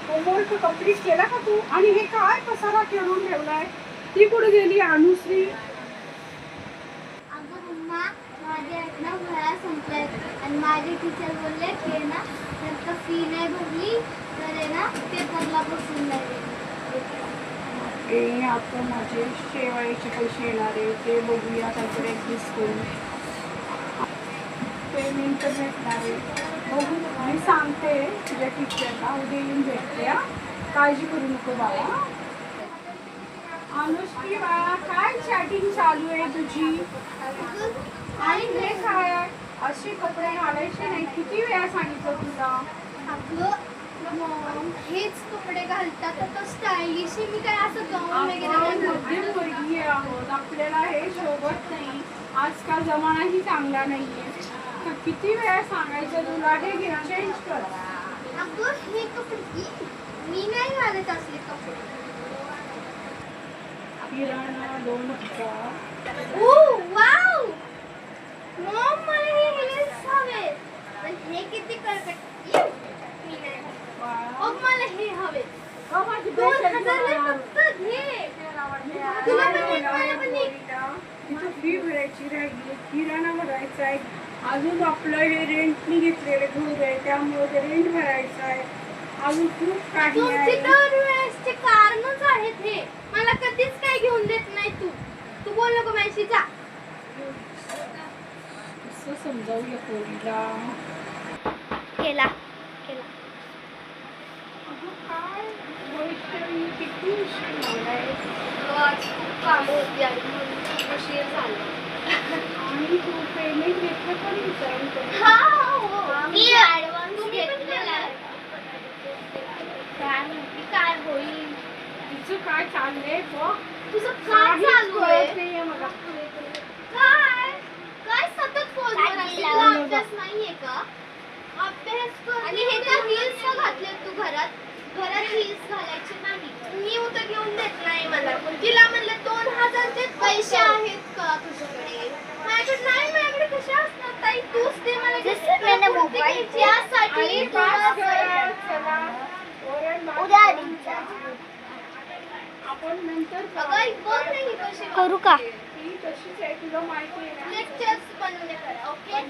Homework complete केला का तू? आणि हे काय पसारा खेळून ठेवलाय? ती कुठे गेली अनुश्री? अगं मम्मा, माझे ना वह्या संपल्यात आणि माझे टीचर बोलले की ना जर फी नाही भरली तर आहे ना पेपरला बसून नाही देणार. आता माझे शेवाळीचे पैसे येणार आहे, ते बघूया काहीतरी ॲडजस्ट करू. पेमेंट तर भेटणार आहे, बघू. मी सांगते तुझ्या टीचरला, उद्या येऊन भेटते. काळजी करू नको बाळा. अनुश्री बाळा, काय चॅटिंग चालू आहे तुझी? आणि हे काय असे कपडे घालायचे नाही, किती वेळा सांगितलं तुला? अगं मॉम, हेच कपडे घालतात आता स्टायलिश. मी काय असं गाऊन वगैरे मध्यमवर्गीय आहोत, आपल्याला हे शोभत नाही. आजकाल जमानाही चांगला नाहीये. तर किती वेळा सांगायचं तुला, हे घे चेंज कर. अगं हे कपडे मी नाही घालत असले कपडे. किराणा 2000. ओ वाव मॉम, मला हे हिल्स हवे. पण हे किती कळकट. मी नाही घालत. मला हे हवे. 2000 फक्त घे. तुला पण एक, मला पण एक. तिथं फी भरायची राहिली, किराणा भरायचा आहे, अजून आपलं हे रेंटनी घेतलेलं घर आहे त्यामुळे ते रेंट भरायचं आहे, अजून खूप काही तुमचे आहे. दरवेळेसचे कारणच आहेत हे. मला कधीच काही घेऊन देत नाही तू. तू बोल नको माझ्याशी, जा. कसं समजावूया पोरीला? केला काय वैष्णवी, किती उशीर लावलाय? आज खूप कामं होती आणि म्हणून खूप उशीर झाला. आणि तू पेमेंट घेतलं पण विचारून मी ऍडव्हान्स घेतलेला. काय माहिती काय होईल. तिचं काय चाललंय बघ. तुझं काय चालू आहे? नाहीये मला. काय सतत फोनवर असते. तुला अभ्यास नाहीये का? अभ्यास कर. आणि हे तर रील्स घातले तू घरात रील्स घालायचे नाही. मी उतर घेऊन देत नाही मला. तिला म्हणलं 2000 चे पैसे आहेत का तुझ्याकडे? माझ्याकडे नाही. माझ्याकडे कसे असतात ताई? तूच ते मला मोबाईल त्यासाठी उद्या आपण नंतर करू का? ती तशीच आहे, तुला माहिती आहे ना. लेक्चर्स बंद करा. ओके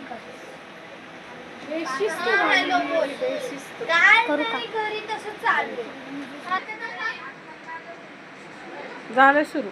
बेशिस्त हॅलो बोल. बेशिस्त. काय नाही घरी तसं चालू. झालं सुरू.